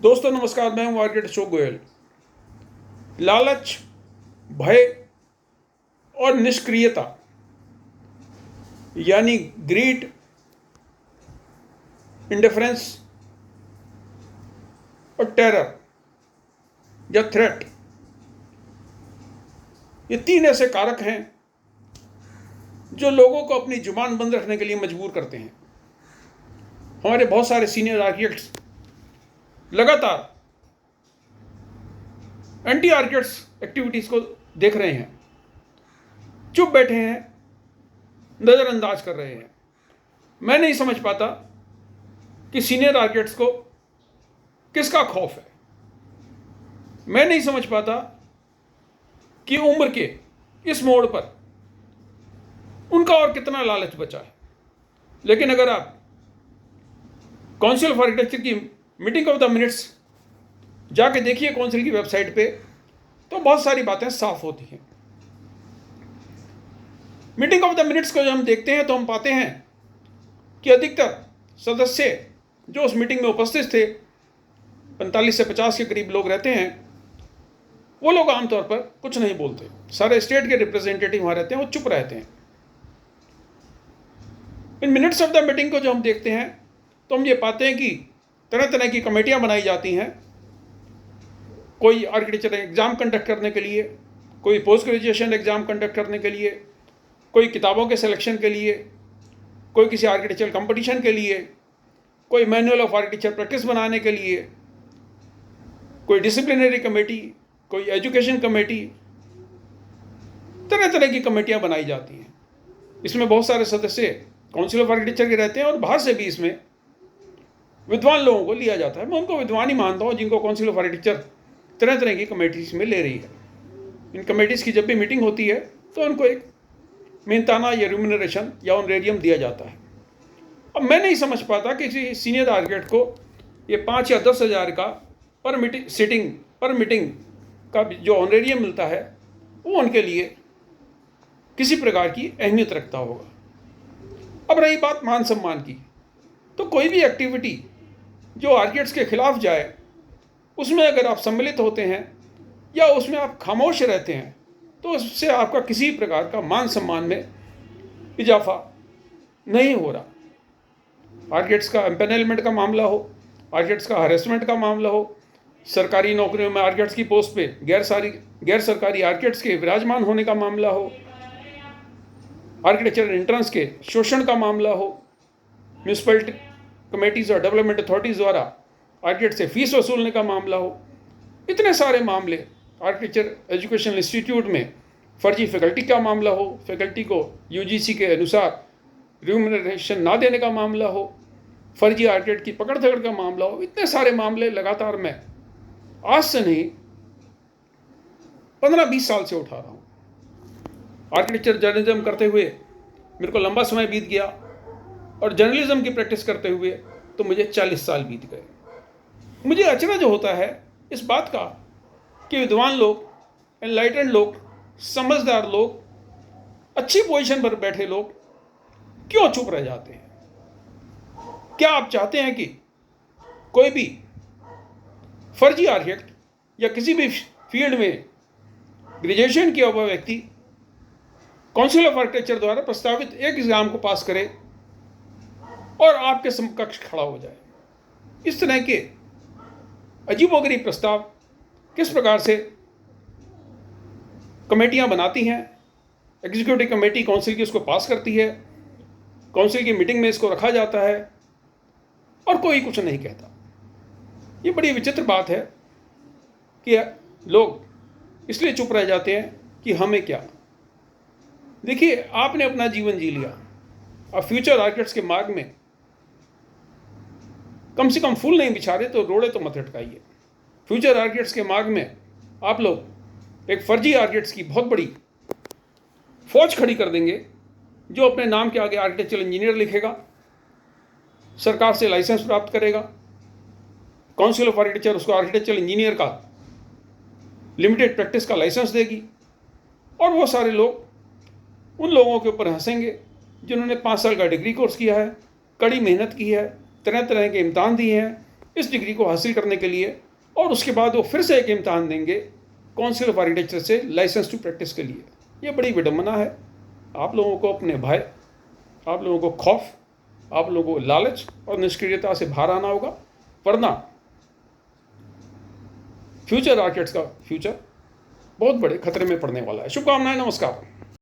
दोस्तों नमस्कार, मैं हूं आर्किटेक्ट अशोक गोयल। लालच, भय और निष्क्रियता यानी ग्रीड, इंडिफरेंस और टेरर या थ्रेट, ये तीन ऐसे कारक हैं जो लोगों को अपनी जुबान बंद रखने के लिए मजबूर करते हैं। हमारे बहुत सारे सीनियर आर्किटेक्ट्स लगातार एंटी आर्किटेक्ट्स एक्टिविटीज को देख रहे हैं, चुप बैठे हैं, नजरअंदाज कर रहे हैं। मैं नहीं समझ पाता कि सीनियर आर्किटेक्ट्स को किसका खौफ है। मैं नहीं समझ पाता कि उम्र के इस मोड़ पर उनका और कितना लालच बचा है। लेकिन अगर आप काउंसिल ऑफ आर्किटेक्चर की मीटिंग ऑफ द मिनट्स जाके देखिए काउंसिल की वेबसाइट पे, तो बहुत सारी बातें साफ होती हैं। मीटिंग ऑफ द मिनट्स को जब हम देखते हैं तो हम पाते हैं कि अधिकतर सदस्य जो उस मीटिंग में उपस्थित थे, 45 से 50 के करीब लोग रहते हैं, वो लोग आमतौर पर कुछ नहीं बोलते। सारे स्टेट के रिप्रेजेंटेटिव वहां रहते हैं, वो चुप रहते हैं। इन मिनट्स ऑफ द मीटिंग को जो हम देखते हैं तो हम ये पाते हैं कि तरह तरह की कमेटियां बनाई जाती हैं। कोई आर्किटेक्चर एग्ज़ाम कंडक्ट करने के लिए, कोई पोस्ट ग्रेजुएशन एग्ज़ाम कंडक्ट करने के लिए, कोई किताबों के सिलेक्शन के लिए, कोई किसी आर्किटेक्चर कंपटीशन के लिए, कोई मैनुअल ऑफ आर्किटेक्चर प्रैक्टिस बनाने के लिए, कोई डिसिप्लिनरी कमेटी, कोई एजुकेशन कमेटी, तरह तरह की कमेटियां बनाई जाती हैं। इसमें बहुत सारे सदस्य काउंसिल ऑफ आर्किटेक्चर के रहते हैं और बाहर से भी इसमें विद्वान लोगों को लिया जाता है। मैं उनको विद्वान ही मानता हूँ जिनको काउंसिल ऑफ आर्किटेक्चर तरह तरह की कमेटीज में ले रही है। इन कमेटीज़ की जब भी मीटिंग होती है तो उनको एक मेहनताना या रिम्यूनरेशन या ऑनरेरियम दिया जाता है। अब मैं नहीं समझ पाता कि किसी सीनियर आर्किटेक्ट को ये 5 या 10 हज़ार का पर मीटिंग का जो ऑनरेरियम मिलता है वो उनके लिए किसी प्रकार की अहमियत रखता होगा। अब रही बात मान सम्मान की, तो कोई भी एक्टिविटी जो आर्किटेक्ट्स के खिलाफ जाए, उसमें अगर आप सम्मिलित होते हैं या उसमें आप खामोश रहते हैं तो उससे आपका किसी प्रकार का मान सम्मान में इजाफा नहीं हो रहा। आर्किटेक्ट्स का एम्पेनलमेंट का मामला हो, आर्किटेक्ट्स का हरेसमेंट का मामला हो, सरकारी नौकरियों में आर्किटेक्ट्स की पोस्ट पे गैर सरकारी आर्किटेक्ट्स के विराजमान होने का मामला हो, आर्किटेक्चर एंट्रेंस के शोषण का मामला हो, म्यूनसिपल कमेटीज और डेवलपमेंट अथॉरिटीज़ द्वारा आर्किटेक्ट से फीस वसूलने का मामला हो, इतने सारे मामले, आर्किटेक्चर एजुकेशनल इंस्टीट्यूट में फर्जी फैकल्टी का मामला हो, फैकल्टी को यूजीसी के अनुसार रिम्यूनरेशन ना देने का मामला हो, फर्जी आर्किटेक्ट की पकड़ धकड़ का मामला हो, इतने सारे मामले लगातार मैं आज से नहीं 15-20 साल से उठा रहा हूँ। आर्किटेक्चर जर्नलिज्म करते हुए मेरे को लंबा समय बीत गया और जर्नलिज्म की प्रैक्टिस करते हुए तो मुझे 40 साल बीत गए। मुझे अचरज होता है इस बात का कि विद्वान लोग, एनलाइटेंड लोग, समझदार लोग, अच्छी पोजीशन पर बैठे लोग क्यों चुप रह जाते हैं। क्या आप चाहते हैं कि कोई भी फर्जी आर्किटेक्ट या किसी भी फील्ड में ग्रेजुएशन किया हुआ व्यक्ति काउंसिल ऑफ आर्किटेक्चर द्वारा प्रस्तावित एक एग्जाम को पास करे और आपके समकक्ष खड़ा हो जाए? इस तरह के अजीबोगरीब प्रस्ताव किस प्रकार से कमेटियां बनाती हैं, एग्जीक्यूटिव कमेटी काउंसिल की उसको पास करती है, काउंसिल की मीटिंग में इसको रखा जाता है और कोई कुछ नहीं कहता। ये बड़ी विचित्र बात है कि लोग इसलिए चुप रह जाते हैं कि हमें क्या। देखिए, आपने अपना जीवन जी लिया, अब फ्यूचर आर्किटेक्ट्स के मार्ग में कम से कम फूल नहीं बिछा रहे तो रोड़े तो मत लटकाइए। फ्यूचर आर्किटेक्ट्स के मार्ग में आप लोग एक फर्जी आर्किटेक्ट्स की बहुत बड़ी फौज खड़ी कर देंगे जो अपने नाम के आगे आर्किटेक्चरल इंजीनियर लिखेगा, सरकार से लाइसेंस प्राप्त करेगा, काउंसिल ऑफ आर्किटेक्चर उसको आर्किटेक्चरल इंजीनियर का लिमिटेड प्रैक्टिस का लाइसेंस देगी और वो सारे लोग उन लोगों के ऊपर हंसेंगे जिन्होंने 5 साल का डिग्री कोर्स किया है, कड़ी मेहनत की है, तरह तरह के इम्तहान दिए हैं, इस डिग्री को हासिल करने के लिए, और उसके बाद वो फिर से एक इम्तहान देंगे काउंसिल ऑफ आर्किटेक्चर से लाइसेंस टू प्रैक्टिस के लिए। ये बड़ी विडम्बना है। आप लोगों को अपने भय, आप लोगों को खौफ, आप लोगों को लालच और निष्क्रियता से बाहर आना होगा, वरना फ्यूचर आर्किटेक्ट्स का फ्यूचर बहुत बड़े खतरे में पड़ने वाला है। शुभकामनाएं, नमस्कार।